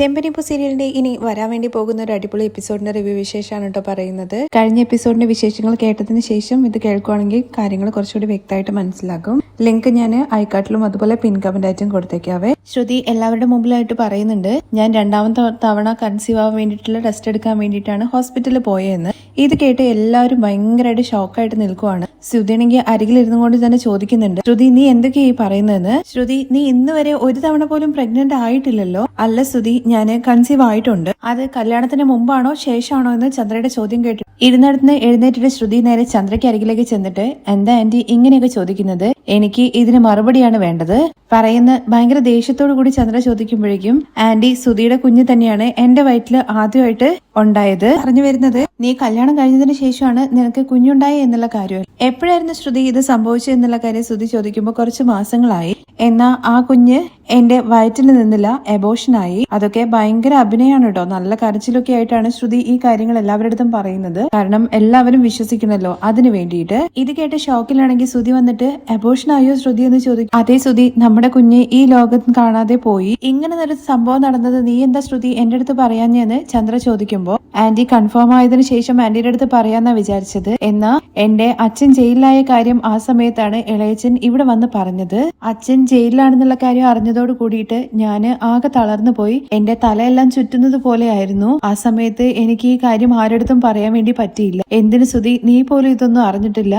ചെമ്പനിപ്പൂ സീരിയലിന്റെ ഇനി വരാൻ വേണ്ടി പോകുന്ന ഒരു അടിപൊളി എപ്പിസോഡിന്റെ റിവ്യൂ വിശേഷമാണ് കേട്ടോ പറയുന്നത്. കഴിഞ്ഞ എപ്പിസോഡിന്റെ വിശേഷങ്ങൾ കേട്ടതിന് ശേഷം ഇത് കേൾക്കുവാണെങ്കിൽ കാര്യങ്ങൾ കുറച്ചുകൂടി വ്യക്തമായിട്ട് മനസ്സിലാകും. ലിങ്ക് ഞാൻ ഐക്കാട്ടിലും അതുപോലെ പിൻ കമന്റ് ആയിട്ടും കൊടുത്തേക്കാവേ. ശ്രുതി എല്ലാവരുടെ മുമ്പിലായിട്ട് പറയുന്നുണ്ട്, ഞാൻ രണ്ടാമത്തെ തവണ കൺസീവ് ആവാൻ വേണ്ടിയിട്ടുള്ള ടെസ്റ്റ് എടുക്കാൻ വേണ്ടിയിട്ടാണ് ഹോസ്പിറ്റലിൽ പോയെന്ന്. ഇത് കേട്ട് എല്ലാവരും ഭയങ്കരമായിട്ട് ഷോക്കായിട്ട് നിൽക്കുവാണ്. ശ്രുതിയാണെങ്കിൽ അരികിലിരുന്നു കൊണ്ട് തന്നെ ചോദിക്കുന്നുണ്ട്, ശ്രുതി നീ എന്തൊക്കെയാ പറയുന്നതെന്ന്. ശ്രുതി, നീ ഇന്ന് വരെ ഒരു തവണ പോലും പ്രഗ്നന്റ് ആയിട്ടില്ലല്ലോ. അല്ല ശ്രുതി, ഞാൻ കൺസീവ് ആയിട്ടുണ്ട്. അത് കല്യാണത്തിന് മുമ്പാണോ ശേഷമാണോ എന്ന് ചന്ദ്രയുടെ ചോദ്യം കേട്ടു ഇരുന്നിടത്തുനിന്ന് എഴുന്നേറ്റിട്ട് ശ്രുതി നേരെ ചന്ദ്രയ്ക്ക് അരികിലേക്ക് ചെന്നിട്ട്, എന്താ ആന്റി ഇങ്ങനെയൊക്കെ ചോദിക്കുന്നത്? എനിക്ക് ഇതിന് മറുപടിയാണ് വേണ്ടത് പറയുന്ന ഭയങ്കര ദേഷ്യത്തോടു കൂടി ചന്ദ്ര ചോദിക്കുമ്പോഴേക്കും, ആന്റി ശ്രുതിയുടെ കുഞ്ഞ് തന്നെയാണ് എന്റെ വയറ്റില് ആദ്യമായിട്ട് ഉണ്ടായത്. പറഞ്ഞു വരുന്നത്, നീ കല്യാണം കഴിഞ്ഞതിന് ശേഷമാണ് നിനക്ക് കുഞ്ഞുണ്ടായി എന്നുള്ള കാര്യം. എപ്പോഴായിരുന്നു ശ്രുതി ഇത് സംഭവിച്ചത് എന്നുള്ള കാര്യം ശ്രുതി ചോദിക്കുമ്പോൾ കുറച്ച് മാസങ്ങളായി. എന്നാ ആ കുഞ്ഞ് എന്റെ വയറ്റിൽ നിന്നില്ല, എബോഷനായി. അതൊക്കെ ഭയങ്കര അഭിനയാണ് കേട്ടോ. നല്ല കരച്ചിലൊക്കെ ആയിട്ടാണ് ശ്രുതി ഈ കാര്യങ്ങൾ എല്ലാവരുടെ അടുത്തും പറയുന്നത്. കാരണം എല്ലാവരും വിശ്വസിക്കണല്ലോ അതിന് വേണ്ടിയിട്ട്. ഇത് കേട്ട് ഷോക്കിലാണെങ്കിൽ ശ്രുതി വന്നിട്ട്, എബോഷനായോ ശ്രുതി എന്ന് ചോദിക്കും. അതേ ശ്രുതി, നമ്മുടെ കുഞ്ഞ് ഈ ലോകം കാണാതെ പോയി. ഇങ്ങനെ ഒരു സംഭവം നടന്നത് നീ എന്താ ശ്രുതി എന്റെ അടുത്ത് പറയാഞ്ഞെന്ന് ചന്ദ്ര ചോദിക്കുമ്പോ, ആന്റി കൺഫേം ആയതിനു ശേഷം ആന്റിയുടെ അടുത്ത് പറയാന്നാ വിചാരിച്ചത്. എന്നാ എന്റെ അച്ഛൻ ജയിലിലായ കാര്യം ആ സമയത്താണ് ഇളയച്ചൻ ഇവിടെ വന്ന് പറഞ്ഞത്. അച്ഛൻ ജയിലിലാണെന്നുള്ള കാര്യം അറിഞ്ഞതോട് കൂടിയിട്ട് ഞാന് ആകെ തളർന്നു പോയി. എന്റെ തലയെല്ലാം ചുറ്റുന്നത് പോലെ ആയിരുന്നു. ആ സമയത്ത് എനിക്ക് ഈ കാര്യം ആരുടെ പറയാൻ വേണ്ടി പറ്റിയില്ല. എന്തിനു ശ്രുതി, നീ പോലും ഇതൊന്നും അറിഞ്ഞിട്ടില്ല.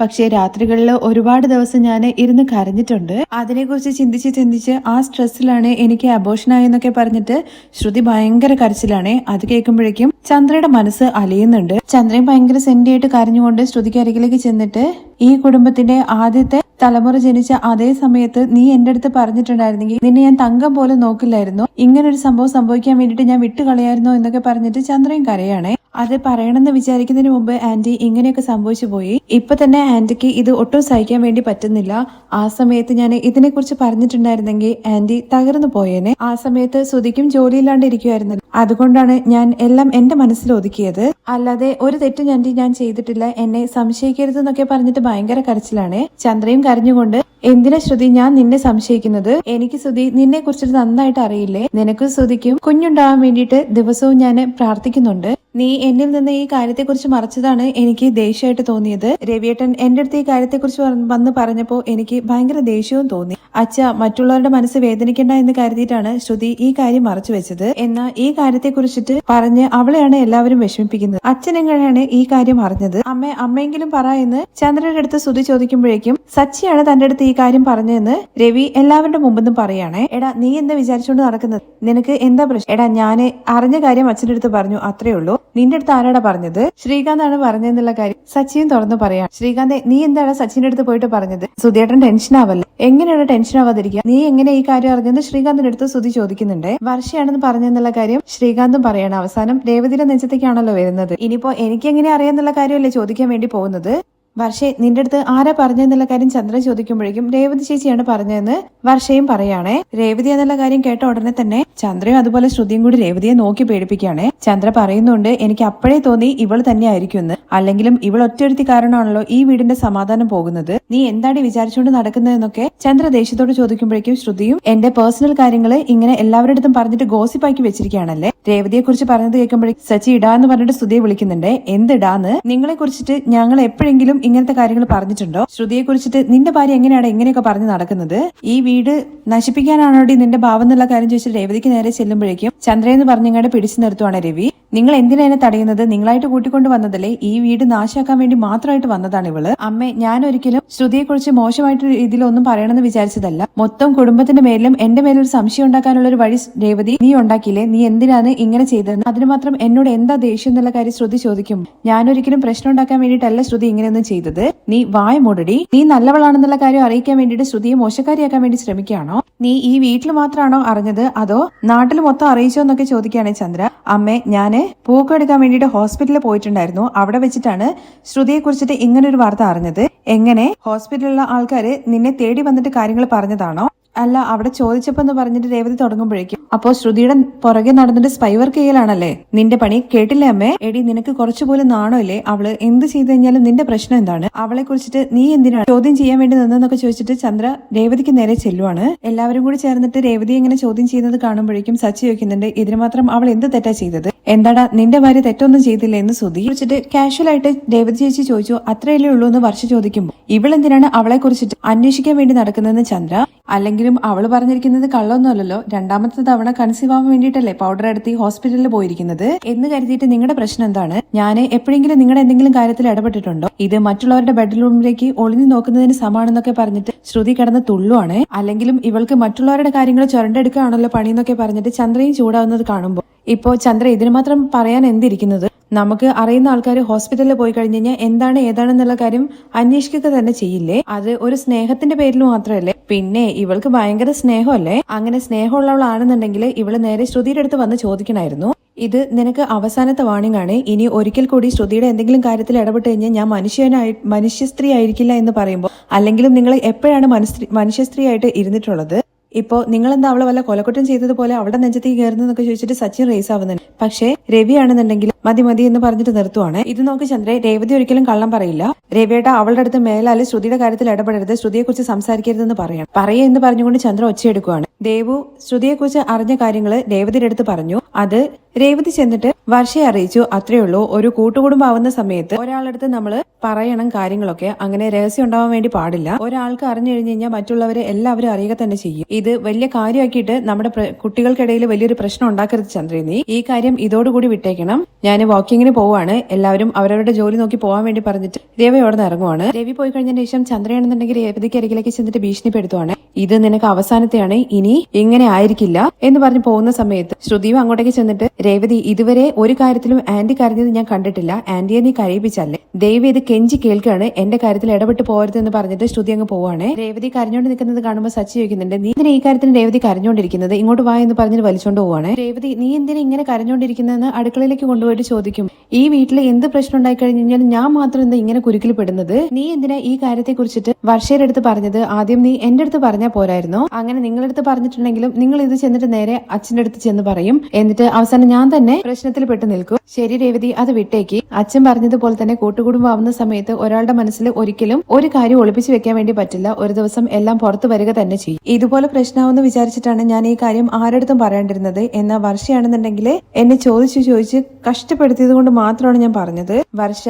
പക്ഷേ രാത്രികളിൽ ഒരുപാട് ദിവസം ഞാൻ ഇരുന്ന് കരഞ്ഞിട്ടുണ്ട്. അതിനെക്കുറിച്ച് ചിന്തിച്ച് ആ സ്ട്രെസ്സിലാണ് എനിക്ക് അബോഷനായെന്നൊക്കെ പറഞ്ഞിട്ട് ശ്രുതി ഭയങ്കര കരച്ചിലാണ്. അത് കേൾക്കുമ്പോഴേക്കും ചന്ദ്രയുടെ മനസ്സ് അലിയുന്നുണ്ട്. ചന്ദ്രയും ഭയങ്കര സെന്റിയായിട്ട് കരഞ്ഞുകൊണ്ട് ശ്രുതിക്ക് അരികിലേക്ക് ചെന്നിട്ട്, ഈ കുടുംബത്തിന്റെ ആദ്യത്തെ തലമുറ ജനിച്ച അതേ സമയത്ത് നീ എന്റെ അടുത്ത് പറഞ്ഞിട്ടുണ്ടായിരുന്നെങ്കിൽ നിന്നെ ഞാൻ തങ്കം പോലെ നോക്കില്ലായിരുന്നു. ഇങ്ങനൊരു സംഭവം സംഭവിക്കാൻ വേണ്ടിയിട്ട് ഞാൻ വിട്ടുകളയായിരുന്നോ എന്നൊക്കെ പറഞ്ഞിട്ട് ചന്ദ്രയും കരയാണ്. അത് പറയണമെന്ന് വിചാരിക്കുന്നതിന് മുമ്പ് ആന്റി ഇങ്ങനെയൊക്കെ സംഭവിച്ചു പോയി. ഇപ്പൊ തന്നെ ആന്റിക്ക് ഇത് ഒട്ടും സഹിക്കാൻ വേണ്ടി പറ്റുന്നില്ല. ആ സമയത്ത് ഞാൻ ഇതിനെക്കുറിച്ച് പറഞ്ഞിട്ടുണ്ടായിരുന്നെങ്കിൽ ആന്റി തകർന്നു പോയേനെ. ആ സമയത്ത് ശ്രുതിക്കും ജോലിയില്ലാണ്ട് ഇരിക്കുമായിരുന്നല്ലോ. അതുകൊണ്ടാണ് ഞാൻ എല്ലാം എന്റെ മനസ്സിൽ ഒതുക്കിയത്. അല്ലാതെ ഒരു തെറ്റും ഞാൻ ചെയ്തിട്ടില്ല, എന്നെ സംശയിക്കരുത് എന്നൊക്കെ പറഞ്ഞിട്ട് ഭയങ്കര കരച്ചിലാണ്. ചന്ദ്രയും കരഞ്ഞുകൊണ്ട്, എന്തിനാ ശ്രുതി ഞാൻ നിന്നെ സംശയിക്കുന്നത്? എനിക്ക് ശ്രുതി നിന്നെ കുറിച്ചിട്ട് നന്നായിട്ട് അറിയില്ലേ. നിനക്കും ശ്രുതിക്കും കുഞ്ഞുണ്ടാവാൻ വേണ്ടിയിട്ട് ദിവസവും ഞാൻ പ്രാർത്ഥിക്കുന്നുണ്ട്. നീ എന്നിൽ നിന്ന് ഈ കാര്യത്തെക്കുറിച്ച് മറച്ചതാണ് എനിക്ക് ദേഷ്യമായിട്ട് തോന്നിയത്. രവിയേട്ടൻ എന്റെ അടുത്ത് ഈ കാര്യത്തെക്കുറിച്ച് വന്ന് പറഞ്ഞപ്പോ എനിക്ക് ഭയങ്കര ദേഷ്യവും തോന്നി. അച്ഛ മറ്റുള്ളവരുടെ മനസ്സ് വേദനിക്കണ്ട എന്ന് കരുതിയിട്ടാണ് ശ്രുതി ഈ കാര്യം മറച്ചു വെച്ചത്. എന്നാൽ ഈ കാര്യത്തെക്കുറിച്ചിട്ട് പറഞ്ഞ് അവളെയാണ് എല്ലാവരും വിഷമിപ്പിക്കുന്നത്. അച്ഛൻ എങ്ങനെയാണ് ഈ കാര്യം അറിഞ്ഞത്? അമ്മയെങ്കിലും പറ എന്ന് ചന്ദ്രയുടെ അടുത്ത് ശ്രുതി ചോദിക്കുമ്പോഴേക്കും, സച്ചിയാണ് തന്റെ അടുത്ത് ഈ കാര്യം പറഞ്ഞതെന്ന് രവി എല്ലാവരുടെ മുമ്പെന്നും പറയാണ്. എടാ നീ എന്താ വിചാരിച്ചുകൊണ്ട് നടക്കുന്നത്? നിനക്ക് എന്താ പ്രശ്നം? എടാ ഞാൻ അറിഞ്ഞ കാര്യം അച്ഛന്റെ അടുത്ത് പറഞ്ഞു, അത്രേ ഉള്ളൂ. നിന്റെ അടുത്ത് ആരാടാ പറഞ്ഞത്? ശ്രീകാന്താണ് പറഞ്ഞതെന്നുള്ള കാര്യം സച്ചിയും തുറന്നു പറയാം. ശ്രീകാന്തെ, നീ എന്താണ് സച്ചിന്റെ അടുത്ത് പോയിട്ട് പറഞ്ഞത്? സുധിയേട്ടൻ ടെൻഷൻ ആവല്ലേ? എങ്ങനെയാണ് ടെൻഷൻ ആവാതിരിക്കുക? നീ എങ്ങനെ ഈ കാര്യം അറിഞ്ഞെന്ന് ശ്രീകാന്തിന്റെ അടുത്ത് സുധി ചോദിക്കുന്നുണ്ട്. വർഷയാണെന്ന് പറഞ്ഞെന്നുള്ള കാര്യം ശ്രീകാന്തും പറയണം. അവസാനം രേവതിയുടെ നെഞ്ചത്തേക്കാണല്ലോ വരുന്നത്. ഇനിയിപ്പോ എനിക്ക് എങ്ങനെ അറിയാന്നുള്ള കാര്യമല്ലേ ചോദിക്കാൻ വേണ്ടി പോകുന്നത്. വർഷേ, നിന്റെ അടുത്ത് ആരാ പറഞ്ഞെന്നുള്ള കാര്യം ചന്ദ്രൻ ചോദിക്കുമ്പോഴേക്കും രേവതി ചേച്ചിയാണ് പറഞ്ഞതെന്ന് വർഷയും പറയാണേ. രേവതി എന്നുള്ള കാര്യം കേട്ട ഉടനെ തന്നെ ചന്ദ്രയും അതുപോലെ ശ്രുതിയും കൂടി രേവതിയെ നോക്കി പേടിപ്പിക്കുകയാണ്. ചന്ദ്ര പറയുന്നുണ്ട്, എനിക്ക് അപ്പോഴേ തോന്നി ഇവൾ തന്നെ ആയിരിക്കും എന്ന്. അല്ലെങ്കിലും ഇവൾ ഒറ്റയൊരുത്തി കാരണമാണല്ലോ ഈ വീടിന്റെ സമാധാനം പോകുന്നത്. നീ എന്താണ് വിചാരിച്ചുകൊണ്ട് നടക്കുന്നതെന്നൊക്കെ ചന്ദ്ര ദേഷ്യത്തോട് ചോദിക്കുമ്പോഴേക്കും ശ്രുതിയും, എന്റെ പേഴ്സണൽ കാര്യങ്ങള് ഇങ്ങനെ എല്ലാവരുടെ അടുത്തും പറഞ്ഞിട്ട് ഗോസിപ്പാക്കി വെച്ചിരിക്കുകയാണല്ലേ. രേവതിയെ കുറിച്ച് പറഞ്ഞത് കേൾക്കുമ്പോഴേക്കും സച്ചി ഇടാന്ന് പറഞ്ഞിട്ട് ശ്രുതിയെ വിളിക്കുന്നുണ്ട്. എന്തിടാന്ന്? നിങ്ങളെ കുറിച്ചിട്ട് ഞങ്ങൾ എപ്പോഴെങ്കിലും ഇങ്ങനത്തെ കാര്യങ്ങൾ പറഞ്ഞിട്ടുണ്ടോ? ശ്രുതിയെ കുറിച്ചിട്ട് നിന്റെ ഭാര്യ എങ്ങനെയാണ് ഇങ്ങനെയൊക്കെ പറഞ്ഞ് നടക്കുന്നത്? ഈ വീട് നശിപ്പിക്കാനാണോടി നിന്റെ ഭാവം എന്നുള്ള കാര്യം ചോദിച്ചിട്ട് രേവതിക്ക് നേരെ ചെല്ലുമ്പോഴേക്കും ചന്ദ്രയെന്ന് പറഞ്ഞിങ്ങാണ്ട് പിടിച്ചു നിർത്തുവാണ് രവി. നിങ്ങൾ എന്തിനാ എന്നെ തടയുന്നത്? നിങ്ങളായിട്ട് കൂട്ടിക്കൊണ്ട് വന്നതല്ലേ? ഈ വീട് നാശാക്കാൻ വേണ്ടി മാത്രമായിട്ട് വന്നതാണ് ഇവള്. അമ്മേ, ഞാൻ ഒരിക്കലും ശ്രുതിയെ കുറിച്ച് മോശമായിട്ട് രീതിയിലൊന്നും പറയണമെന്ന് വിചാരിച്ചതല്ല. മൊത്തം കുടുംബത്തിന്റെ മേലും എന്റെ മേലൊരു സംശയം ഉണ്ടാക്കാനുള്ള ഒരു വഴി രേവതി നീ ഉണ്ടാക്കിയില്ലേ? നീ എന്തിനാണ് ഇങ്ങനെ ചെയ്തതെന്ന് അതിന് മാത്രം എന്നോട് എന്താ ദേഷ്യം എന്നുള്ള കാര്യം ശ്രുതി ചോദിക്കും. ഞാനൊരിക്കലും പ്രശ്നം ഉണ്ടാക്കാൻ വേണ്ടിയിട്ടല്ല ശ്രുതി ഇങ്ങനെയൊന്നും ചെയ്തത്. നീ വായ മൂടടി. നീ നല്ലവളാണെന്നുള്ള കാര്യം അറിയിക്കാൻ വേണ്ടിയിട്ട് ശ്രുതിയെ മോശക്കാരിയാക്കാൻ വേണ്ടി ശ്രമിക്കുകയാണോ? നീ ഈ വീട്ടിൽ മാത്രമാണോ അറിഞ്ഞത്, അതോ നാട്ടിൽ മൊത്തം അറിയിച്ചോ എന്നൊക്കെ ചോദിക്കുകയാണ് ചന്ദ്ര. അമ്മേ, ഞാന് പൂക്കെടുക്കാൻ വേണ്ടിയിട്ട് ഹോസ്പിറ്റലിൽ പോയിട്ടുണ്ടായിരുന്നു. അവിടെ വെച്ചിട്ടാണ് ശ്രുതിയെ കുറിച്ചിട്ട് ഇങ്ങനൊരു വാർത്ത അറിഞ്ഞത്. എങ്ങനെ? ഹോസ്പിറ്റലിലുള്ള ആൾക്കാര് നിന്നെ തേടി വന്നിട്ട് കാര്യങ്ങൾ പറഞ്ഞതാണോ? അല്ല അവിടെ ചോദിച്ചപ്പോ എന്ന് പറഞ്ഞിട്ട് രേവതി തുടങ്ങുമ്പോഴേക്കും അപ്പോ ശ്രുതിയുടെ പുറകെ നടന്നിട്ട് സ്പൈ വർക്ക് ചെയ്യലാണല്ലേ നിന്റെ പണി. കേട്ടില്ലേ അമ്മേ? എടി നിനക്ക് കുറച്ചുപോലും നാണമില്ലേ? അവള് എന്ത് ചെയ്തു കഴിഞ്ഞാലും നിന്റെ പ്രശ്നം എന്താണ്? അവളെ കുറിച്ചിട്ട് നീ എന്തിനാണ് ചോദ്യം ചെയ്യാൻ വേണ്ടി നിന്നെന്നൊക്കെ ചോദിച്ചിട്ട് ചന്ദ്ര രേവതിക്ക് നേരെ ചെല്ലുവാണ്. എല്ലാവരും കൂടി ചേർന്നിട്ട് രേവതി ഇങ്ങനെ ചോദ്യം ചെയ്യുന്നത് കാണുമ്പോഴേക്കും സച്ചി ചോദിക്കുന്നുണ്ട്, ഇതിന് മാത്രം അവൾ എന്ത് തെറ്റാ ചെയ്തത്? എന്താടാ നിന്റെ ഭാര്യ തെറ്റൊന്നും ചെയ്തില്ല എന്ന് ശ്രുതി ചോദിച്ചിട്ട് കാഷ്വൽ ആയിട്ട് രേവതി ചേച്ചി ചോദിച്ചു. അത്രയല്ലേ ഉള്ളൂ എന്ന് വർഷ ചോദിക്കുമ്പോൾ ഇവളെന്തിനാണ് അവളെ കുറിച്ചിട്ട് അന്വേഷിക്കാൻ വേണ്ടി നടക്കുന്നതെന്ന് ചന്ദ്ര. അല്ലെങ്കിലും അവള് പറഞ്ഞിരിക്കുന്നത് കള്ളൊന്നുമല്ലല്ലോ, രണ്ടാമത്തെ തവണ കൺസീവ് ആവാൻ വേണ്ടിയിട്ടല്ലേ പൗഡർ എടുത്ത് ഹോസ്പിറ്റലിൽ പോയിരിക്കുന്നത് എന്ന് കരുതിയിട്ട് നിങ്ങളുടെ പ്രശ്നം എന്താണ്? ഞാൻ എപ്പോഴെങ്കിലും നിങ്ങളുടെ എന്തെങ്കിലും കാര്യത്തിൽ ഇടപെട്ടിട്ടുണ്ടോ? ഇത് മറ്റുള്ളവരുടെ ബെഡ്റൂമിലേക്ക് ഒളിഞ്ഞു നോക്കുന്നതിന് സമാണെന്നൊക്കെ പറഞ്ഞിട്ട് ശ്രുതി കിടന്ന് തുള്ളുവാണ്. അല്ലെങ്കിലും ഇവൾക്ക് മറ്റുള്ളവരുടെ കാര്യങ്ങൾ ചുരണ്ടെടുക്കുകയാണല്ലോ പണി എന്നൊക്കെ പറഞ്ഞിട്ട് ചന്ദ്രയും ചൂടാവുന്നത് കാണുമ്പോൾ ഇപ്പോ ചന്ദ്ര ഇതിന് മാത്രം പറയാൻ എന്തിരിക്കുന്നത്? നമുക്ക് അറിയുന്ന ആൾക്കാർ ഹോസ്പിറ്റലിൽ പോയി കഴിഞ്ഞു കഴിഞ്ഞാൽ എന്താണ് ഏതാണെന്നുള്ള കാര്യം അന്വേഷിക്കുക തന്നെ ചെയ്യില്ലേ? അത് ഒരു സ്നേഹത്തിന്റെ പേരിൽ മാത്രമല്ലേ? പിന്നെ ഇവൾക്ക് ഭയങ്കര സ്നേഹമല്ലേ? അങ്ങനെ സ്നേഹമുള്ളവളാണെന്നുണ്ടെങ്കിൽ ഇവള് നേരെ ശ്രുതിയുടെ അടുത്ത് വന്ന് ചോദിക്കണമായിരുന്നു. ഇത് നിനക്ക് അവസാനത്തെ വാണിംഗ് ആണ്. ഇനി ഒരിക്കൽ കൂടി ശ്രുതിയുടെ എന്തെങ്കിലും കാര്യത്തിൽ ഇടപെട്ട് കഴിഞ്ഞാൽ ഞാൻ മനുഷ്യ സ്ത്രീ ആയിരിക്കില്ല എന്ന് പറയുമ്പോൾ അല്ലെങ്കിലും നിങ്ങൾ എപ്പോഴാണ് മനുഷ്യ സ്ത്രീ ആയിട്ട് ഇരുന്നിട്ടുള്ളത്? ഇപ്പോ നിങ്ങളെന്താ അവളെ വല്ല കൊലക്കുറ്റം ചെയ്തതുപോലെ അവളുടെ നെഞ്ചത്തേക്ക് കയറുന്നതൊക്കെ ചോദിച്ചിട്ട് സച്ചിൻ റേസ് ആവുന്നുണ്ട്. പക്ഷേ രവി ആണെന്നുണ്ടെങ്കിൽ മതി എന്ന് പറഞ്ഞിട്ട് നിർത്തുവാണ്. ഇത് നോക്കി ചന്ദ്ര, രേവതി ഒരിക്കലും കള്ളം പറയില്ല. രവിയേട്ട അവളുടെ അടുത്ത് മേലാല് ശ്രുതിയുടെ കാര്യത്തിൽ ഇടപെടരുത്, ശ്രുതിയെ കുറിച്ച് സംസാരിക്കരുതെന്ന് എന്ന് പറഞ്ഞുകൊണ്ട് ചന്ദ്ര ഒച്ചയെടുക്കുവാണ്. ദേവു ശ്രുതിയെക്കുറിച്ച് അറിഞ്ഞ കാര്യങ്ങള് രേവതിയുടെ അടുത്ത് പറഞ്ഞു. അത് രേവതി ചെന്നിട്ട് വർഷയെ അറിയിച്ചു. അത്രേ ഉള്ളൂ. ഒരു കൂട്ടുകുടുംബാവുന്ന സമയത്ത് ഒരാളടുത്ത് നമ്മള് പറയണം കാര്യങ്ങളൊക്കെ. അങ്ങനെ രഹസ്യം ഉണ്ടാവാൻ വേണ്ടി പാടില്ല. ഒരാൾക്ക് അറിഞ്ഞു കഴിഞ്ഞു കഴിഞ്ഞാൽ മറ്റുള്ളവരെ എല്ലാവരും അറിയുക തന്നെ ചെയ്യും. ഇത് വലിയ കാര്യമാക്കിയിട്ട് നമ്മുടെ കുട്ടികൾക്കിടയിൽ വലിയൊരു പ്രശ്നം ഉണ്ടാക്കരുത് ചന്ദ്രനി. ഈ കാര്യം ഇതോടുകൂടി വിട്ടേക്കണം. ഞാൻ വാക്കിങ്ങിന് പോവാണ്. എല്ലാവരും അവരവരുടെ ജോലി നോക്കി പോവാൻ വേണ്ടി പറഞ്ഞിട്ട് രവി അവിടെ നിന്ന് ഇറങ്ങുവാണ്. രവി പോയി കഴിഞ്ഞതിന് ശേഷം ചന്ദ്രയാണെന്നുണ്ടെങ്കിൽ രേവതിക്ക് അരികിലേക്ക് ചെന്നിട്ട് ഭീഷണിപ്പെടുത്തുവാണ്. ഇത് നിനക്ക് അവസാനത്തെയാണ്, ഇനി ഇങ്ങനെ ആയിരിക്കില്ല എന്ന് പറഞ്ഞ് പോകുന്ന സമയത്ത് ശ്രുതിയും അങ്ങോട്ടേക്ക് ചെന്നിട്ട് രേവതി ഇതുവരെ ഒരു കാര്യത്തിലും ആന്റി കരഞ്ഞത് ഞാൻ കണ്ടിട്ടില്ല. ആന്റിയെ നീ കരയിപ്പിച്ചല്ലേ? ദൈവം ഇത് കെഞ്ചി കേൾക്കാണ്, എന്റെ കാര്യത്തിൽ ഇടപെട്ട് പോകരുത് എന്ന് പറഞ്ഞിട്ട് ശ്രുതി അങ്ങ് പോവാണ്. രേവതി കരഞ്ഞോണ്ട് നിൽക്കുന്നത് കാണുമ്പോൾ സച്ചി ചോദിക്കുന്നുണ്ട്, നീ എന്തിനാ ഈ കാര്യത്തിന് രേവതി കരഞ്ഞോണ്ടിരിക്കുന്നത്? ഇങ്ങോട്ട് വാ എന്ന് പറഞ്ഞിട്ട് വലിച്ചോണ്ട് പോവാണ്. രേവതി നീ എന്തിനാ ഇങ്ങനെ കരഞ്ഞോണ്ടിരിക്കുന്നതെന്ന് അടുക്കളയിലേക്ക് കൊണ്ടുപോയിട്ട് ചോദിക്കും. ഈ വീട്ടിൽ എന്ത് പ്രശ്നം ഉണ്ടായി കഴിഞ്ഞാൽ ഞാൻ മാത്രം എന്താ ഇങ്ങനെ കുരുക്കിൽ പെടുന്നത്? നീ എന്തിനാ ഈ കാര്യത്തെ കുറിച്ചിട്ട് വർഷയുടെ അടുത്ത് പറഞ്ഞത്? ആദ്യം നീ എന്റെ അടുത്ത് പറഞ്ഞാൽ പോരായിരുന്നോ? അങ്ങനെ നിങ്ങളുടെ അടുത്ത് പറഞ്ഞിട്ടുണ്ടെങ്കിലും നിങ്ങൾ ഇത് ചെന്നിട്ട് നേരെ അച്ഛന്റെ അടുത്ത് ചെന്ന് പറയും. എന്നിട്ട് അവസാനം ഞാൻ തന്നെ പ്രശ്നത്തിൽ പെട്ട് നിൽക്കും. ശരി രേവതി, അത് വിട്ടേക്ക്. അച്ഛൻ പറഞ്ഞതുപോലെ തന്നെ കൂട്ടുകുടുംബാവുന്ന സമയത്ത് ഒരാളുടെ മനസ്സിൽ ഒരിക്കലും ഒരു കാര്യം ഒളിപ്പിച്ചു വെക്കാൻ വേണ്ടി പറ്റില്ല. ഒരു ദിവസം എല്ലാം പുറത്തു വരിക തന്നെ ചെയ്യും. ഇതുപോലെ പ്രശ്നമാവെന്ന് വിചാരിച്ചിട്ടാണ് ഞാൻ ഈ കാര്യം ആരടുത്തും പറയാണ്ടിരുന്നത്. എന്നാൽ വർഷയാണെന്നുണ്ടെങ്കിൽ എന്നെ ചോദിച്ച് കഷ്ടപ്പെടുത്തിയത് കൊണ്ട് മാത്രമാണ് ഞാൻ പറഞ്ഞത്. വർഷ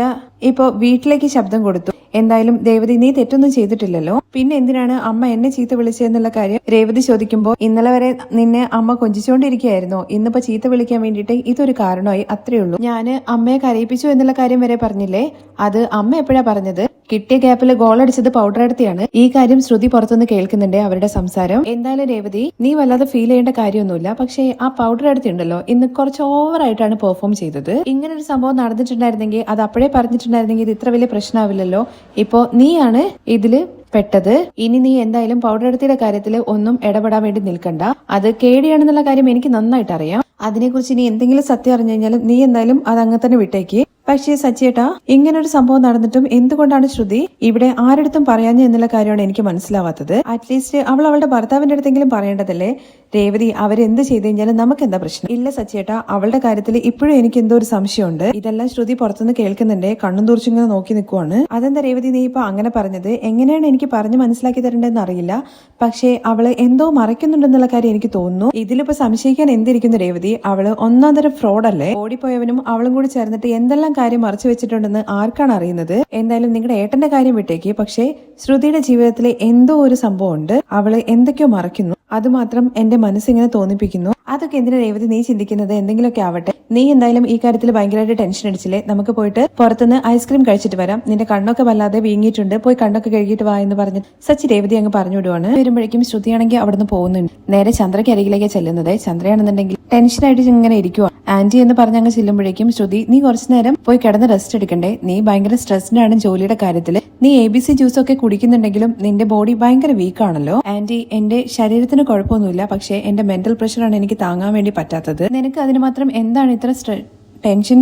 ഇപ്പോ വീട്ടിലേക്ക് ശബ്ദം കൊടുത്തു. എന്തായാലും രേവതി നീ തെറ്റൊന്നും ചെയ്തിട്ടില്ലല്ലോ, പിന്നെ എന്തിനാണ് അമ്മ എന്നെ ചീത്ത വിളിച്ചതെന്നുള്ള കാര്യം രേവതി ചോദിക്കുമ്പോൾ ഇന്നലെ വരെ നിന്നെ അമ്മ കൊഞ്ചിച്ചുകൊണ്ടിരിക്കുകയായിരുന്നോ? ഇന്നിപ്പോ ചീത്ത വിളിക്കാൻ വേണ്ടിയിട്ട് ഇതൊരു കാരണമായി, അത്രേ ഉള്ളൂ. ഞാന് അമ്മയെ കരയിപ്പിച്ചു എന്നുള്ള കാര്യം വരെ പറഞ്ഞില്ലേ? അത് അമ്മ എപ്പോഴാ പറഞ്ഞത്? കിട്ടിയ ഗ്യാപ്പിൽ ഗോൾ അടിച്ചത് പൗഡർ എടുത്തിയാണ്. ഈ കാര്യം ശ്രുതി പുറത്തുനിന്ന് കേൾക്കുന്നുണ്ട് അവരുടെ സംസാരം. എന്തായാലും രേവതി നീ വല്ലാതെ ഫീൽ ചെയ്യേണ്ട കാര്യമൊന്നുമില്ല. പക്ഷേ ആ പൗഡർ എടുത്തിണ്ടല്ലോ ഇന്ന് കുറച്ച് ഓവറായിട്ടാണ് പെർഫോം ചെയ്തത്. ഇങ്ങനെ ഒരു സംഭവം നടന്നിട്ടുണ്ടായിരുന്നെങ്കിൽ അത് അപ്പോഴേ പറഞ്ഞിട്ടുണ്ടായിരുന്നെങ്കിൽ ഇത് ഇത്ര വലിയ പ്രശ്നമാവില്ലല്ലോ. ഇപ്പോ നീയാണ് ഇതില് പെട്ടത്. ഇനി നീ എന്തായാലും പൗഡർ എടുത്തിയുടെ കാര്യത്തിൽ ഒന്നും ഇടപെടാൻ വേണ്ടി നിൽക്കണ്ട. അത് കേടിയാണെന്നുള്ള കാര്യം എനിക്ക് നന്നായിട്ട് അറിയാം. അതിനെക്കുറിച്ച് ഇനി എന്തെങ്കിലും സത്യം അറിഞ്ഞു കഴിഞ്ഞാലും നീ എന്തായാലും അത് അങ്ങനെ തന്നെ വിട്ടേക്ക്. പക്ഷേ സച്ചിയേട്ടാ, ഇങ്ങനൊരു സംഭവം നടന്നിട്ടും എന്തുകൊണ്ടാണ് ശ്രുതി ഇവിടെ ആരടുത്തും പറയാഞ്ഞ എന്നുള്ള കാര്യമാണ് എനിക്ക് മനസ്സിലാവാത്തത്. അറ്റ്ലീസ്റ്റ് അവൾ അവളുടെ ഭർത്താവിന്റെ അടുത്തെങ്കിലും പറയേണ്ടതല്ലേ? രേവതി അവരെന്ത് ചെയ്ത് കഴിഞ്ഞാലും നമുക്ക് എന്താ പ്രശ്നം? ഇല്ല സച്ചിയേട്ടാ, അവളുടെ കാര്യത്തിൽ ഇപ്പോഴും എനിക്ക് എന്തോ ഒരു സംശയമുണ്ട്. ഇതെല്ലാം ശ്രുതി പുറത്തുനിന്ന് കേൾക്കുന്നുണ്ട്. കണ്ണും തുറച്ചിങ്ങനെ നോക്കി നിൽക്കുവാണ്. അതെന്താ രേവതി നീ ഇപ്പൊ അങ്ങനെ പറഞ്ഞത്? എങ്ങനെയാണ് എനിക്ക് പറഞ്ഞു മനസ്സിലാക്കി തരേണ്ടതെന്ന് അറിയില്ല. പക്ഷേ അവള് എന്തോ മറയ്ക്കുന്നുണ്ടെന്നുള്ള കാര്യം എനിക്ക് തോന്നുന്നു. ഇതിലിപ്പോ സംശയിക്കാൻ എന്തിരിക്കുന്നു രേവതി? അവള് ഒന്നാം തരം ഫ്രോഡല്ലേ? ഓടിപ്പോയവനും അവളും കൂടി ചേർന്നിട്ട് എന്തെല്ലാം കാര്യം മറച്ചു വെച്ചിട്ടുണ്ടെന്ന് ആർക്കാണ് അറിയുന്നത്? എന്തായാലും നിങ്ങളുടെ ഏട്ടന്റെ കാര്യം വിട്ടേക്ക്. പക്ഷേ ശ്രുതിയുടെ ജീവിതത്തിലെ എന്തോ ഒരു സംഭവം ഉണ്ട്. അവള് എന്തൊക്കെയോ മറയ്ക്കുന്നു. അതുമാത്രം എന്റെ മനസ്സിങ്ങനെ തോന്നിപ്പിക്കുന്നു. അതൊക്കെ എന്തിനാ രേവതി നീ ചിന്തിക്കുന്നത്? എന്തെങ്കിലുമൊക്കെ ആവട്ടെ. നീ എന്തായാലും ഈ കാര്യത്തിൽ ഭയങ്കരമായിട്ട് ടെൻഷൻ അടിച്ചില്ലേ? നമുക്ക് പോയിട്ട് പുറത്തുനിന്ന് ഐസ്ക്രീം കഴിച്ചിട്ട് വരാം. നിന്റെ കണ്ണൊക്കെ വല്ലാതെ വീങ്ങിയിട്ടുണ്ട്, പോയി കണ്ണൊക്കെ കഴുകിയിട്ട് വാ എന്ന് പറഞ്ഞ് സച്ചി രേവതി അങ്ങ് പറഞ്ഞു വിടുവാണ്. വരുമ്പോഴേക്കും ശ്രുതിയാണെങ്കിൽ അവിടുന്ന് പോകുന്നുണ്ട്. നേരെ ചന്ദ്രയ്ക്ക് അരികിലേക്ക് ചെല്ലുന്നത്. ചന്ദ്രയാണെന്നുണ്ടെങ്കിൽ ടെൻഷനായിട്ട് ഇങ്ങനെ ഇരിക്കുവാണ്. ആന്റി എന്ന് പറഞ്ഞ് അങ്ങ് ചെല്ലുമ്പോഴേക്കും ശ്രുതി നീ കുറച്ചു നേരം പോയി കിടന്ന് റെസ്റ്റ് എടുക്കണ്ടേ? നീ ഭയങ്കര സ്ട്രെസ്ഡാണ് ജോലിയുടെ കാര്യത്തിൽ. നീ ABC ജ്യൂസ് ഒക്കെ കുടിക്കുന്നുണ്ടെങ്കിലും നിന്റെ ബോഡി ഭയങ്കര വീക്കാണല്ലോ. ആന്റി എന്റെ ശരീരത്തിന് കുഴപ്പമൊന്നുമില്ല, പക്ഷേ എന്റെ മെന്റൽ പ്രഷറാണ് എനിക്ക് താങ്ങാൻ വേണ്ടി പറ്റാത്തത്. നിനക്ക് അതിന് മാത്രം എന്താണ് ഇത്ര ടെൻഷൻ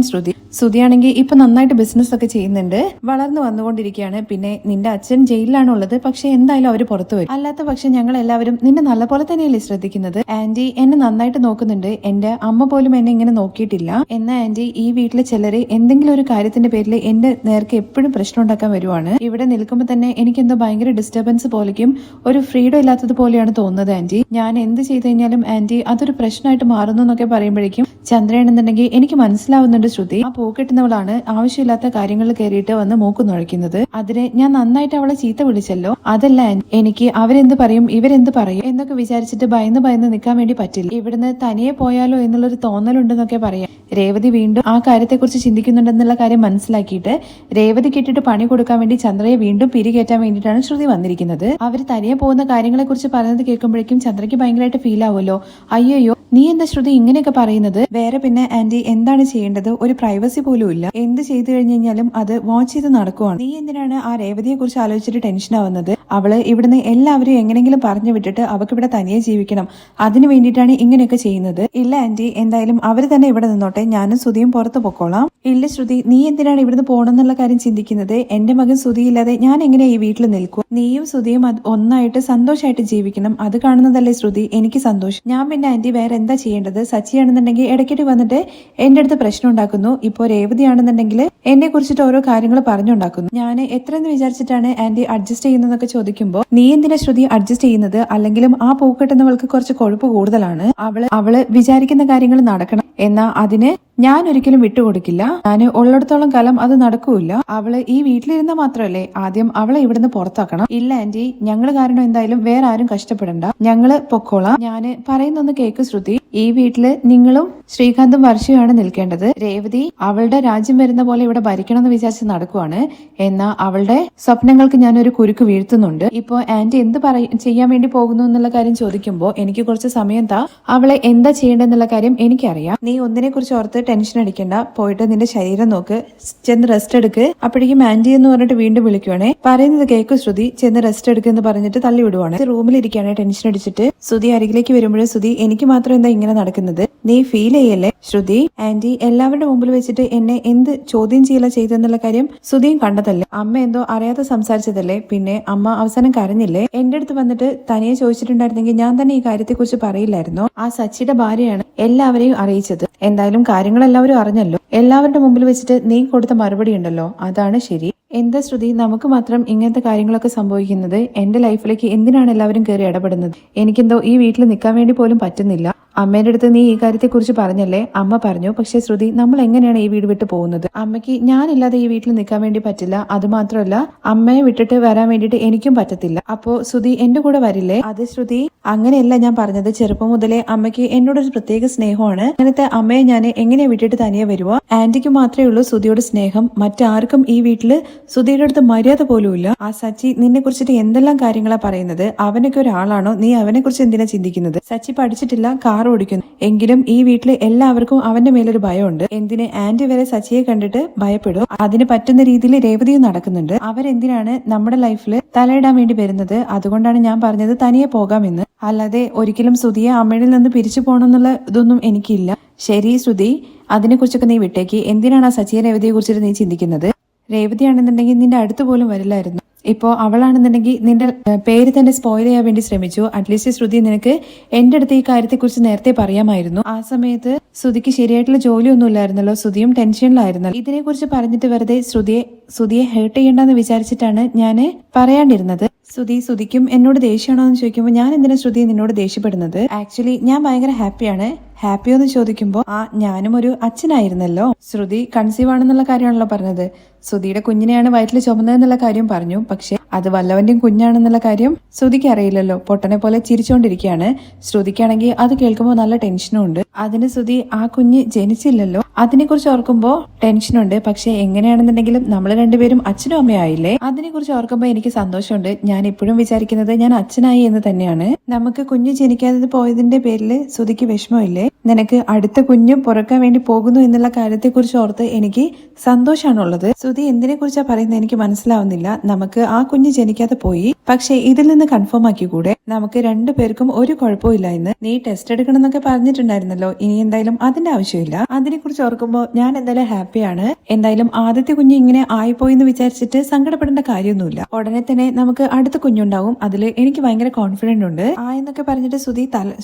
ശ്രുതിയാണെങ്കിൽ ഇപ്പൊ നന്നായിട്ട് ബിസിനസ് ഒക്കെ ചെയ്യുന്നുണ്ട്, വളർന്നു വന്നുകൊണ്ടിരിക്കുകയാണ്. പിന്നെ നിന്റെ അച്ഛൻ ജയിലിലാണുള്ളത്, പക്ഷെ എന്തായാലും അവര് പുറത്തു വരും. അല്ലാത്ത പക്ഷെ ഞങ്ങൾ എല്ലാവരും നിന്നെ നല്ല പോലെ തന്നെയല്ലേ ശ്രദ്ധിക്കുന്നത്. ആന്റി എന്നെ നന്നായിട്ട് നോക്കുന്നുണ്ട്, എന്റെ അമ്മ പോലും എന്നെ ഇങ്ങനെ നോക്കിയിട്ടില്ല. എന്നാ ആന്റി ഈ വീട്ടിലെ ചിലര് എന്തെങ്കിലും ഒരു കാര്യത്തിന്റെ പേരിൽ എന്റെ നേർക്ക് എപ്പോഴും പ്രശ്നം ഉണ്ടാക്കാൻ വരുവാണ്. ഇവിടെ നിൽക്കുമ്പോൾ തന്നെ എനിക്ക് എന്തോ ഭയങ്കര ഡിസ്റ്റർബൻസ് പോലെയും ഒരു ഫ്രീഡം ഇല്ലാത്തത് പോലെയാണ് തോന്നുന്നത് ആന്റി. ഞാൻ എന്ത് ചെയ്തു കഴിഞ്ഞാലും ആന്റി അതൊരു പ്രശ്നമായിട്ട് മാറുന്നു എന്നൊക്കെ പറയുമ്പോഴേക്കും ചന്ദ്രയാണെന്നുണ്ടെങ്കിൽ എനിക്ക് മനസ്സിലാവുന്നുണ്ട് ശ്രുതി ആ പൂക്കെട്ടുന്നവളാണ് ആവശ്യമില്ലാത്ത കാര്യങ്ങളിൽ കയറിയിട്ട് വന്ന് മൂക്ക് നുഴയ്ക്കുന്നത്. അതിന് ഞാൻ നന്നായിട്ട് അവളെ ചീത്ത വിളിച്ചല്ലോ, അതല്ല എനിക്ക് അവരെന്ത് പറയും ഇവരെന്ത് പറയും എന്നൊക്കെ വിചാരിച്ചിട്ട് ഭയന്ന് നിൽക്കാൻ വേണ്ടി പറ്റില്ല. ഇവിടുന്ന് തനിയെ പോയാലോ എന്നുള്ളൊരു തോന്നലുണ്ടെന്നൊക്കെ പറയാം. രേവതി വീണ്ടും ആ കാര്യത്തെക്കുറിച്ച് ചിന്തിക്കുന്നുണ്ടെന്നുള്ള കാര്യം മനസ്സിലാക്കിയിട്ട് രേവതി കിട്ടിട്ട് പണി കൊടുക്കാൻ വേണ്ടി ചന്ദ്രയെ വീണ്ടും പിരികേറ്റാൻ വേണ്ടിയിട്ടാണ് ശ്രുതി വന്നിരിക്കുന്നത്. അവർ തനിയെ പോകുന്ന കാര്യങ്ങളെ കുറിച്ച് പറയുന്നത് കേൾക്കുമ്പോഴേക്കും ചന്ദ്രയ്ക്ക് ഭയങ്കരമായിട്ട് ഫീൽ ആവുമല്ലോ. അയ്യോ നീ എന്താ ശ്രുതി ഇങ്ങനെയൊക്കെ പറയുന്നത്? വേറെ പിന്നെ ആന്റി എന്താണ് ചെയ്യേണ്ടത്? ഒരു പ്രൈവസി പോലും ഇല്ല. എന്ത് ചെയ്തു കഴിഞ്ഞാലും അത് വാച്ച് ചെയ്ത് നടക്കുവാണ്. നീ എന്തിനാണ് ആ രേവതിയെ കുറിച്ച് ആലോചിച്ചിട്ട് ടെൻഷൻ ആവുന്നത്? അവള് ഇവിടുന്ന് എല്ലാവരും എങ്ങനെങ്കിലും പറഞ്ഞു വിട്ടിട്ട് അവൾക്ക് ഇവിടെ തനിയെ ജീവിക്കണം, അതിനു വേണ്ടിയിട്ടാണ് ഇങ്ങനെയൊക്കെ ചെയ്യുന്നത്. ഇല്ല ആന്റി, എന്തായാലും അവര് തന്നെ ഇവിടെ നിന്നോട്ടെ, ഞാനും ശ്രുതിയും പുറത്തു പൊക്കോളാം. ഇല്ല ശ്രുതി, നീ എന്തിനാണ് ഇവിടുന്ന് പോകണമെന്നുള്ള കാര്യം ചിന്തിക്കുന്നത്? എന്റെ മകൻ ശ്രുതിയില്ലാതെ ഞാൻ എങ്ങനെയാ ഈ വീട്ടിൽ നിൽക്കും? നീയും ശ്രുതിയും ഒന്നായിട്ട് സന്തോഷമായിട്ട് ജീവിക്കണം, അത് കാണുന്നതല്ലേ ശ്രുതി എനിക്ക് സന്തോഷം. ഞാൻ പിന്നെ ആന്റി വേറെ എന്താ ചെയ്യേണ്ടത്? സച്ചിയാണെന്നുണ്ടെങ്കിൽ ഇടയ്ക്കിട്ട് വന്നിട്ട് എന്റെ അടുത്ത് പ്രശ്നം ഉണ്ടാക്കുന്നു. ഇപ്പോ രേവതിയാണെന്നുണ്ടെങ്കിൽ എന്നെ കുറിച്ചിട്ട് ഓരോ കാര്യങ്ങൾ പറഞ്ഞുണ്ടാക്കുന്നു. ഞാൻ എത്രയെന്ന് വിചാരിച്ചിട്ടാണ് ആന്റി അഡ്ജസ്റ്റ് ചെയ്യുന്നതൊക്കെ ചോദിക്കുമ്പോ നീ എന്തിനാ ശ്രുതി അഡ്ജസ്റ്റ് ചെയ്യുന്നത്? അല്ലെങ്കിലും ആ പൂക്കെട്ടുന്നവൾക്ക് കുറച്ച് കൊഴുപ്പ് കൂടുതലാണ്. അവള് വിചാരിക്കുന്ന കാര്യങ്ങൾ നടക്കണം, എന്നാ അതിന് ഞാൻ ഒരിക്കലും വിട്ടുകൊടുക്കില്ല. ഞാൻ ഉള്ളിടത്തോളം കാലം അത് നടക്കൂല. അവള് ഈ വീട്ടിലിരുന്ന മാത്രമല്ലേ, ആദ്യം അവളെ ഇവിടുന്ന് പുറത്താക്കണം. ഇല്ല ആന്റി, ഞങ്ങള് കാരണം എന്തായാലും വേറെ ആരും കഷ്ടപ്പെടണ്ട, ഞങ്ങള് പൊക്കോളാം. ഞാന് പറയുന്നൊന്ന് കേക്ക് ശ്രുതി, ഈ വീട്ടില് നിങ്ങളും ശ്രീകാന്തും വർഷയുമാണ് നിൽക്കേണ്ടത്. രേവതി അവളുടെ രാജ്യം വരുന്ന പോലെ ഇവിടെ ഭരിക്കണമെന്ന് വിചാരിച്ച് നടക്കുവാണ്. എന്നാ അവളുടെ സ്വപ്നങ്ങൾക്ക് ഞാനൊരു കുരുക്ക് വീഴ്ത്തുന്നുണ്ട്. ഇപ്പോ ആന്റി എന്ത് ചെയ്യാൻ വേണ്ടി പോകുന്നു എന്നുള്ള കാര്യം ചോദിക്കുമ്പോ എനിക്ക് കുറച്ച് സമയം താ, അവളെ എന്താ ചെയ്യേണ്ടെന്നുള്ള കാര്യം എനിക്കറിയാം. നീ ഒന്നിനെ കുറിച്ച് ഓർത്ത് ടെൻഷൻ അടിക്കണ്ട, പോയിട്ട് നിന്റെ ശരീരം നോക്ക്, ചെന്ന് റെസ്റ്റ് എടുക്ക്. അപ്പോഴേക്കും ആന്റി എന്ന് പറഞ്ഞിട്ട് വീണ്ടും വിളിക്കുവാണേ. പറയുന്നത് കേക്ക് ശ്രുതി, ചെന്ന് റെസ്റ്റ് എടുക്ക് എന്ന് പറഞ്ഞിട്ട് തള്ളി വിടുവാണ്. റൂമിലിരിക്കുകയാണ് ടെൻഷൻ അടിച്ചിട്ട്. ശ്രുതി അരികിലേക്ക് വരുമ്പോഴും ശ്രുതി എനിക്ക് മാത്രം എന്താ ഇങ്ങനെ നടക്കുന്നത്? നീ ഫീൽ ചെയ്യല്ലേ ശ്രുതി? ആന്റി എല്ലാവരുടെ മുമ്പിൽ വെച്ചിട്ട് എന്നെ എന്ത് ചോദ്യം ചെയ്യല ചെയ്തെന്നുള്ള കാര്യം ശ്രുതിയും കണ്ടതല്ലേ? അമ്മ എന്തോ അറിയാതെ സംസാരിച്ചതല്ലേ? പിന്നെ അമ്മ അവസാനം കരഞ്ഞില്ലേ? എന്റെ അടുത്ത് വന്നിട്ട് തനിയെ ചോദിച്ചിട്ടുണ്ടായിരുന്നെങ്കിൽ ഞാൻ തന്നെ ഈ കാര്യത്തെക്കുറിച്ച് പറയില്ലായിരുന്നോ? ആ സച്ചിയുടെ ഭാര്യയാണ് എല്ലാവരെയും അറിയിച്ചത്. എന്തായാലും കാര്യങ്ങൾ എല്ലാവരും അറിഞ്ഞല്ലോ. എല്ലാവരുടെ മുമ്പിൽ വെച്ചിട്ട് നീ കൊടുത്ത മറുപടി ഉണ്ടല്ലോ, അതാണ് ശരി. എന്താ ശ്രുതി നമുക്ക് മാത്രം ഇങ്ങനത്തെ കാര്യങ്ങളൊക്കെ സംഭവിക്കുന്നത്? എന്റെ ലൈഫിലേക്ക് എന്തിനാണ് എല്ലാവരും കയറി ഇടപെടുന്നത്? എനിക്കെന്തോ ഈ വീട്ടിൽ നിൽക്കാൻ വേണ്ടി പോലും പറ്റുന്നില്ല. അമ്മേന്റെ അടുത്ത് നീ ഈ കാര്യത്തെ കുറിച്ച് പറഞ്ഞല്ലേ? അമ്മ പറഞ്ഞു. പക്ഷെ ശ്രുതി നമ്മൾ എങ്ങനെയാണ് ഈ വീട് വിട്ട് പോകുന്നത്? അമ്മയ്ക്ക് ഞാനില്ലാതെ ഈ വീട്ടിൽ നിൽക്കാൻ വേണ്ടി പറ്റില്ല. അത് മാത്രമല്ല അമ്മയെ വിട്ടിട്ട് വരാൻ വേണ്ടിയിട്ട് എനിക്കും പറ്റത്തില്ല. അപ്പോ ശ്രുതി എന്റെ കൂടെ വരില്ലേ? അത് ശ്രുതി അങ്ങനെയല്ല ഞാൻ പറഞ്ഞത്. ചെറുപ്പം മുതലേ അമ്മയ്ക്ക് എന്നോടൊരു പ്രത്യേക സ്നേഹമാണ്. അങ്ങനത്തെ അമ്മയെ ഞാൻ എങ്ങനെ വിട്ടിട്ട് തനിയെ വരുവോ? ആന്റിക്ക് മാത്രമേ ഉള്ളൂ ശ്രുതിയോട് സ്നേഹം, മറ്റാർക്കും ഈ വീട്ടില് ശ്രുതിയുടെ അടുത്ത് മര്യാദ പോലുമില്ല. ആ സച്ചി നിന്നെ കുറിച്ചിട്ട് എന്തെല്ലാം കാര്യങ്ങളാ പറയുന്നത്? അവനൊക്കെ ഒരാളാണോ? നീ അവനെ കുറിച്ച് എന്തിനാ ചിന്തിക്കുന്നത്? സച്ചി പഠിച്ചിട്ടില്ല, കാർ ഓടിക്കുന്നു. എങ്കിലും ഈ വീട്ടില് എല്ലാവർക്കും അവന്റെ മേലൊരു ഭയമുണ്ട്. എന്തിന് ആന്റി വരെ സച്ചിയെ കണ്ടിട്ട് ഭയപ്പെടും. അതിന് പറ്റുന്ന രീതിയിൽ രേവതിയും നടക്കുന്നുണ്ട്. അവരെന്തിനാണ് നമ്മുടെ ലൈഫിൽ തലയിടാൻ വേണ്ടി വരുന്നത്? അതുകൊണ്ടാണ് ഞാൻ പറഞ്ഞത് തനിയെ പോകാമെന്ന്. അല്ലാതെ ഒരിക്കലും ശ്രുതിയെ അമ്മയിൽ നിന്ന് പിരിച്ചു പോകണമെന്നുള്ള ഇതൊന്നും എനിക്കില്ല. ശരി ശ്രുതി, അതിനെക്കുറിച്ചൊക്കെ നീ വിട്ടേക്ക്. എന്തിനാണ് ആ സച്ചിയെ രേവതിയെ കുറിച്ചിട്ട് നീ ചിന്തിക്കുന്നത്? രേവതിയാണെന്നുണ്ടെങ്കിൽ നിന്റെ അടുത്ത് പോലും വരില്ലായിരുന്നു. ഇപ്പോ അവളാണെന്നുണ്ടെങ്കിൽ നിന്റെ പേര് തന്നെ സ്പോയിൽ ചെയ്യാൻ വേണ്ടി ശ്രമിച്ചു. അറ്റ്ലീസ്റ്റ് ശ്രുതി നിനക്ക് എന്റെ അടുത്ത് ഈ കാര്യത്തെക്കുറിച്ച് നേരത്തെ പറയാമായിരുന്നു. ആ സമയത്ത് ശ്രുതിക്ക് ശരിയായിട്ടുള്ള ജോലിയൊന്നും ഇല്ലായിരുന്നല്ലോ, ശ്രുതിയും ടെൻഷനിലായിരുന്നല്ലോ. ഇതിനെക്കുറിച്ച് പറഞ്ഞിട്ട് വെറുതെ ശ്രുതിയെ ഹേർട്ട് ചെയ്യണ്ടെന്ന് വിചാരിച്ചിട്ടാണ് ഞാന് പറയാണ്ടിരുന്നത്. ശ്രുതിക്കും എന്നോട് ദേഷ്യമാണോ എന്ന് ചോദിക്കുമ്പോൾ ഞാൻ എന്തിനാ ശ്രുതി നിന്നോട് ദേഷ്യപ്പെടുന്നത്? ആക്ച്വലി ഞാൻ ഭയങ്കര ഹാപ്പിയാണ്. ഹാപ്പിയോ എന്ന് ചോദിക്കുമ്പോ ഞാനും ഒരു അച്ഛനായിരുന്നല്ലോ. ശ്രുതി കൺസീവ് ആണെന്നുള്ള കാര്യമാണല്ലോ പറഞ്ഞത്. ശ്രുതിയുടെ കുഞ്ഞിനെയാണ് വയറ്റിൽ ചുമന്നതെന്നുള്ള കാര്യം പറഞ്ഞു. പക്ഷെ അത് വല്ലവന്റെയും കുഞ്ഞാണെന്നുള്ള കാര്യം ശ്രുതിക്ക് അറിയില്ലല്ലോ. പൊട്ടനെ പോലെ ചിരിച്ചോണ്ടിരിക്കുകയാണ്. ശ്രുതിക്കാണെങ്കിൽ അത് കേൾക്കുമ്പോൾ നല്ല ടെൻഷനും ഉണ്ട്. അതിന് ശ്രുതി ആ കുഞ്ഞ് ജനിച്ചില്ലല്ലോ, അതിനെക്കുറിച്ച് ഓർക്കുമ്പോ ടെൻഷനുണ്ട്. പക്ഷെ എങ്ങനെയാണെന്നുണ്ടെങ്കിലും നമ്മൾ രണ്ടുപേരും അച്ഛനും അമ്മയായില്ലേ, അതിനെ കുറിച്ച് ഓർക്കുമ്പോൾ എനിക്ക് സന്തോഷമുണ്ട്. ഞാൻ ഇപ്പോഴും വിചാരിക്കുന്നത് ഞാൻ അച്ഛനായി എന്ന് തന്നെയാണ്. നമുക്ക് കുഞ്ഞ് ജനിക്കാതെ പോയതിന്റെ പേരിൽ ശ്രുതിക്ക് വിഷമമില്ലേ? നിനക്ക് അടുത്ത കുഞ്ഞ് പുറക്കാൻ വേണ്ടി പോകുന്നു എന്നുള്ള കാര്യത്തെ കുറിച്ച് ഓർത്ത് എനിക്ക് സന്തോഷമാണുള്ളത്. ശ്രുതി എന്തിനെ കുറിച്ചാ പറയുന്നത് എനിക്ക് മനസ്സിലാവുന്നില്ല. നമുക്ക് ആ കുഞ്ഞ് ജനിക്കാതെ പോയി, പക്ഷെ ഇതിൽ നിന്ന് കൺഫേം ആക്കിക്കൂടെ നമുക്ക് രണ്ടുപേർക്കും ഒരു കുഴപ്പമില്ല എന്ന്? നീ ടെസ്റ്റ് എടുക്കണം എന്നൊക്കെ പറഞ്ഞിട്ടുണ്ടായിരുന്നല്ലോ, ഇനി എന്തായാലും അതിന്റെ ആവശ്യമില്ല. അതിനെ കുറിച്ച് ഓർക്കുമ്പോൾ ഞാൻ എന്തായാലും ഹാപ്പിയാണ്. എന്തായാലും ആദ്യത്തെ കുഞ്ഞ് ഇങ്ങനെ ആയിപ്പോയി എന്ന് വിചാരിച്ചിട്ട് സങ്കടപ്പെടേണ്ട കാര്യമൊന്നുമില്ല. ഉടനെ തന്നെ നമുക്ക് അടുത്ത കുഞ്ഞുണ്ടാവും. അതിൽ എനിക്ക് ഭയങ്കര കോൺഫിഡന്റ് ഉണ്ട്. എന്നൊക്കെ പറഞ്ഞിട്ട്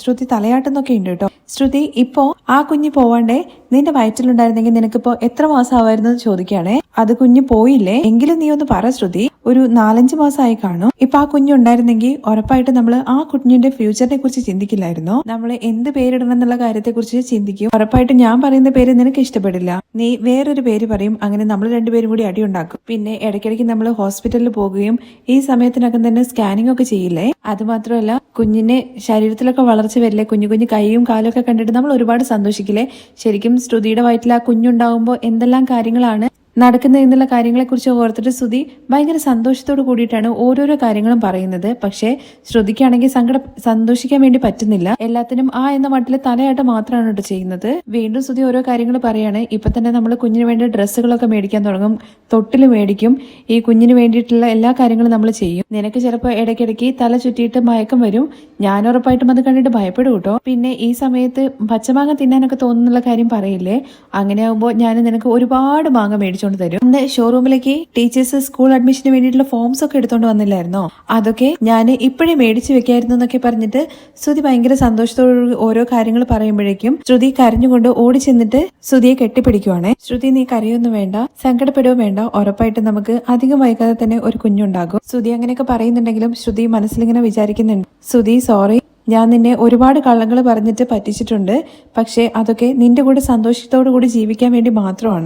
ശ്രുതി തലയാട്ടുന്നൊക്കെ ഉണ്ട് കേട്ടോ. ശ്രുതി, ഇപ്പോ ആ കുഞ്ഞ് പോവാണ്ടേ നിന്റെ വയറ്റിലുണ്ടായിരുന്നെങ്കിൽ നിനക്കിപ്പോ എത്ര മാസം ആവായിരുന്നു ചോദിക്കുകയാണേ. അത് കുഞ്ഞ് പോയില്ലേ എങ്കിലും നീ ഒന്ന് പറ ശ്രുതി. ഒരു 4-5 മാസമായി കാണും. ഇപ്പൊ ആ കുഞ്ഞുണ്ടായിരുന്നെങ്കിൽ ഉറപ്പായിട്ട് നമ്മൾ ആ കുഞ്ഞിന്റെ ഫ്യൂച്ചറിനെ കുറിച്ച് ചിന്തിക്കില്ലായിരുന്നോ? നമ്മൾ എന്ത് പേരിടണം എന്നുള്ള കാര്യത്തെ കുറിച്ച് ചിന്തിക്കും. ഉറപ്പായിട്ട് ഞാൻ പറയുന്ന പേര് നിനക്ക് ഇഷ്ടപ്പെടില്ല, നീ വേറൊരു പേര് പറയും. അങ്ങനെ നമ്മൾ രണ്ടുപേരും കൂടി അടിയുണ്ടാക്കും. പിന്നെ ഇടയ്ക്കിടയ്ക്ക് നമ്മൾ ഹോസ്പിറ്റലിൽ പോകുകയും ഈ സമയത്തിനകം തന്നെ സ്കാനിങ് ഒക്കെ ചെയ്യില്ലേ? അതുമാത്രമല്ല കുഞ്ഞിന്റെ ശരീരത്തിലൊക്കെ വളർച്ച വരില്ലേ, കുഞ്ഞു കുഞ്ഞു കൈയും കാലും ഒക്കെ കണ്ടിട്ട് നമ്മൾ ഒരുപാട് സന്തോഷിക്കില്ലേ? ശരിക്കും ശ്രുതിയുടെ വയറ്റിൽ ആ കുഞ്ഞുണ്ടാവുമ്പോൾ എന്തെല്ലാം കാര്യങ്ങളാണ് നടക്കുന്നത് എന്നുള്ള കാര്യങ്ങളെ കുറിച്ച് ഓർത്തിട്ട് ശ്രുതി ഭയങ്കര സന്തോഷത്തോട് കൂടിയിട്ടാണ് ഓരോരോ കാര്യങ്ങളും പറയുന്നത്. പക്ഷേ ശ്രുതിക്കാണെങ്കിൽ സന്തോഷിക്കാൻ വേണ്ടി പറ്റുന്നില്ല. എല്ലാത്തിനും എന്ന മട്ടിൽ തലയാട്ടം മാത്രമാണ് കേട്ടോ ചെയ്യുന്നത്. വീണ്ടും ശ്രുതി ഓരോ കാര്യങ്ങൾ പറയാണ്. ഇപ്പൊ തന്നെ നമ്മൾ കുഞ്ഞിന് വേണ്ടി ഡ്രസ്സുകളൊക്കെ മേടിക്കാൻ തുടങ്ങും, തൊട്ടിൽ മേടിക്കും, ഈ കുഞ്ഞിന് വേണ്ടിയിട്ടുള്ള എല്ലാ കാര്യങ്ങളും നമ്മൾ ചെയ്യും. നിനക്ക് ചിലപ്പോൾ ഇടയ്ക്കിടയ്ക്ക് തല ചുറ്റിയിട്ട് മയക്കം വരും. ഞാൻ ഉറപ്പായിട്ടും അത് കണ്ടിട്ട് ഭയപ്പെടും കേട്ടോ. പിന്നെ ഈ സമയത്ത് പച്ചമാങ്ങ തിന്നാനൊക്കെ തോന്നുന്നുള്ള കാര്യം പറയില്ലേ, അങ്ങനെയാകുമ്പോൾ ഞാൻ നിനക്ക് ഒരുപാട് മാങ്ങ മേടിച്ചോണ്ട് തരും. ഇന്ന് ഷോറൂമിലേക്ക് ടീച്ചേഴ്സ് സ്കൂൾ അഡ്മിഷന് വേണ്ടിയിട്ടുള്ള ഫോംസ് ഒക്കെ എടുത്തോണ്ട് വന്നില്ലായിരുന്നോ, അതൊക്കെ ഞാൻ ഇപ്പോഴേ മേടിച്ചു വെക്കായിരുന്നു എന്നൊക്കെ പറഞ്ഞിട്ട് ശ്രുതി ഭയങ്കര സന്തോഷത്തോട് ഓരോ കാര്യങ്ങൾ പറയുമ്പോഴേക്കും ശ്രുതി കരഞ്ഞുകൊണ്ട് ഓടി ചെന്നിട്ട് ശ്രുതിയെ കെട്ടിപ്പിടിക്കുവാണേ. ശ്രുതി, നീ കരയൊന്നും വേണ്ട, സങ്കടപ്പെടുകയും വേണ്ട, ഉറപ്പായിട്ട് നമുക്ക് അധികം വൈകാതെ തന്നെ ഒരു കുഞ്ഞുണ്ടാകും. ശ്രുതി അങ്ങനെയൊക്കെ പറയുന്നുണ്ടെങ്കിലും ശ്രുതി മനസ്സിലിങ്ങനെ വിചാരിക്കുന്നുണ്ട്, ശ്രുതി സോറി, ഞാൻ നിന്നെ ഒരുപാട് കള്ളങ്ങൾ പറഞ്ഞിട്ട് പറ്റിച്ചിട്ടുണ്ട്. പക്ഷെ അതൊക്കെ നിന്റെ കൂടെ സന്തോഷത്തോടു കൂടി ജീവിക്കാൻ വേണ്ടി മാത്രമാണ്.